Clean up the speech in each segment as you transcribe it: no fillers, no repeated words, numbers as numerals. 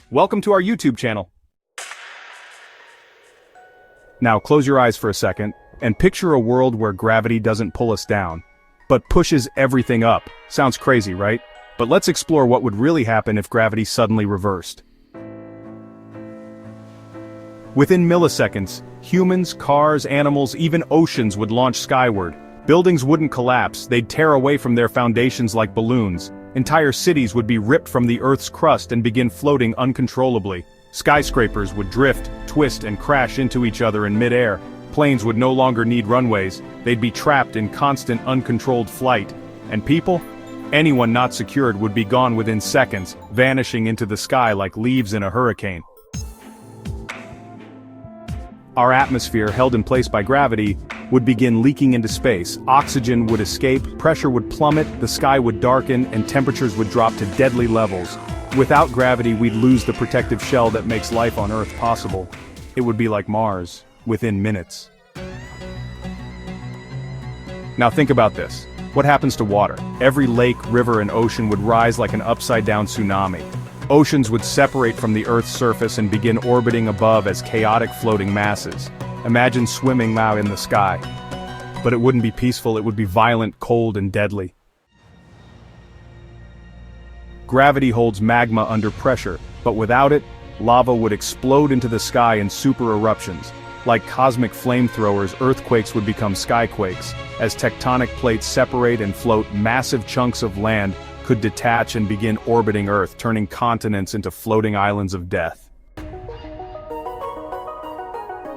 Welcome to our YouTube channel. Now close your eyes for a second, and picture a world where gravity doesn't pull us down, but pushes everything up. Sounds crazy, right? But let's explore what would really happen if gravity suddenly reversed. Within milliseconds, humans, cars, animals, even oceans would launch skyward. Buildings wouldn't collapse, they'd tear away from their foundations like balloons. Entire cities would be ripped from the Earth's crust and begin floating uncontrollably. Skyscrapers would drift, twist, and crash into each other in midair. Planes would no longer need runways, they'd be trapped in constant uncontrolled flight. And people? Anyone not secured would be gone within seconds, vanishing into the sky like leaves in a hurricane. Our atmosphere, held in place by gravity, would begin leaking into space. Oxygen would escape, pressure would plummet, the sky would darken, and temperatures would drop to deadly levels. Without gravity, we'd lose the protective shell that makes life on Earth possible. It would be like Mars, within minutes. Now think about this. What happens to water? Every lake, river, and ocean would rise like an upside-down tsunami. Oceans would separate from the Earth's surface and begin orbiting above as chaotic floating masses. Imagine swimming now in the sky. But it wouldn't be peaceful, it would be violent, cold, and deadly. Gravity holds magma under pressure, but without it, lava would explode into the sky in super eruptions. Like cosmic flamethrowers, earthquakes would become skyquakes. As tectonic plates separate and float, massive chunks of land could detach and begin orbiting Earth, turning continents into floating islands of death.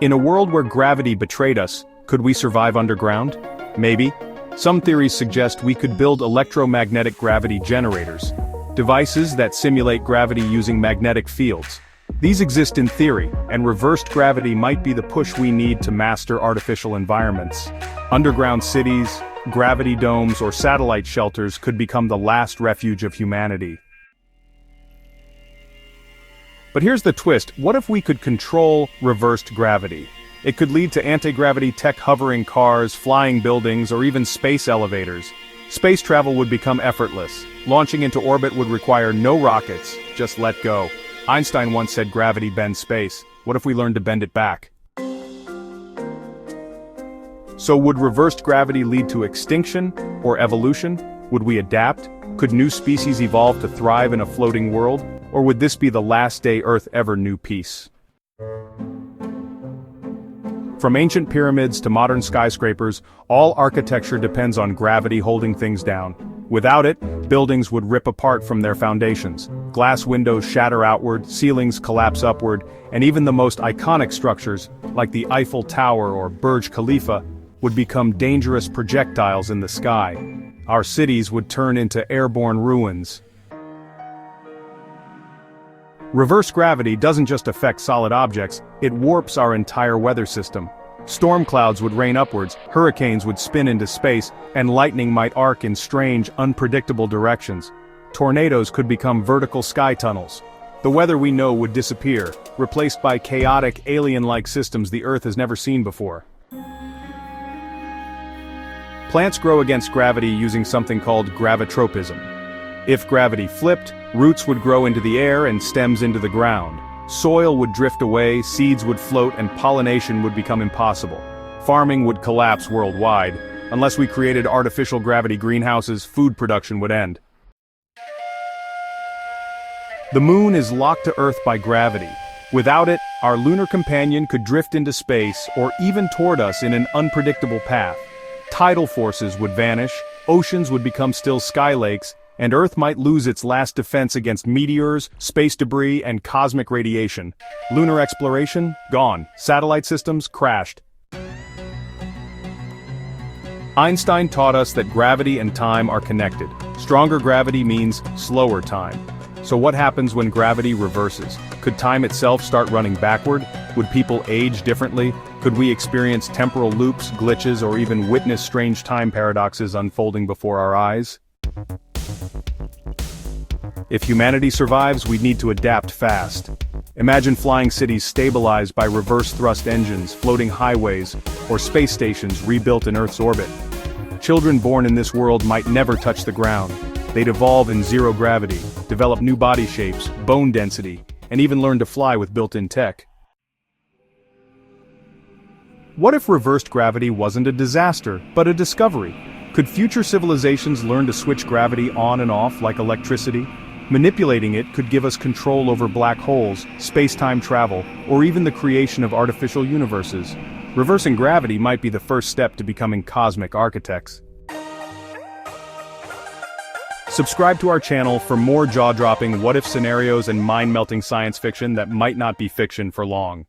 In a world where gravity betrayed us, could we survive underground? Maybe. Some theories suggest we could build electromagnetic gravity generators, devices that simulate gravity using magnetic fields. These exist in theory, and reversed gravity might be the push we need to master artificial environments. Underground cities, gravity domes, or satellite shelters could become the last refuge of humanity. But here's the twist, what if we could control reversed gravity? It could lead to anti-gravity tech hovering cars, flying buildings, or even space elevators. Space travel would become effortless. Launching into orbit would require no rockets, just let go. Einstein once said gravity bends space. What if we learned to bend it back? So would reversed gravity lead to extinction or evolution? Would we adapt? Could new species evolve to thrive in a floating world? Or would this be the last day Earth ever knew peace? From ancient pyramids to modern skyscrapers, all architecture depends on gravity holding things down. Without it, buildings would rip apart from their foundations. Glass windows shatter outward, ceilings collapse upward, and even the most iconic structures, like the Eiffel Tower or Burj Khalifa, would become dangerous projectiles in the sky. Our cities would turn into airborne ruins. Reverse gravity doesn't just affect solid objects, it warps our entire weather system. Storm clouds would rain upwards, hurricanes would spin into space, and lightning might arc in strange, unpredictable directions. Tornadoes could become vertical sky tunnels. The weather we know would disappear, replaced by chaotic, alien-like systems the Earth has never seen before. Plants grow against gravity using something called gravitropism. If gravity flipped, roots would grow into the air and stems into the ground. Soil would drift away, seeds would float, and pollination would become impossible. Farming would collapse worldwide. Unless we created artificial gravity greenhouses, food production would end. The moon is locked to Earth by gravity. Without it, our lunar companion could drift into space or even toward us in an unpredictable path. Tidal forces would vanish, oceans would become still sky lakes, and Earth might lose its last defense against meteors, space debris, and cosmic radiation. Lunar exploration? Gone. Satellite systems? Crashed. Einstein taught us that gravity and time are connected. Stronger gravity means slower time. So what happens when gravity reverses? Could time itself start running backward? Would people age differently? Could we experience temporal loops, glitches, or even witness strange time paradoxes unfolding before our eyes? If humanity survives, we need to adapt fast. Imagine flying cities stabilized by reverse thrust engines, floating highways, or space stations rebuilt in Earth's orbit. Children born in this world might never touch the ground. They'd evolve in zero gravity, develop new body shapes, bone density, and even learn to fly with built-in tech. What if reversed gravity wasn't a disaster, but a discovery? Could future civilizations learn to switch gravity on and off like electricity? Manipulating it could give us control over black holes, space-time travel, or even the creation of artificial universes. Reversing gravity might be the first step to becoming cosmic architects. Subscribe to our channel for more jaw-dropping what-if scenarios and mind-melting science fiction that might not be fiction for long.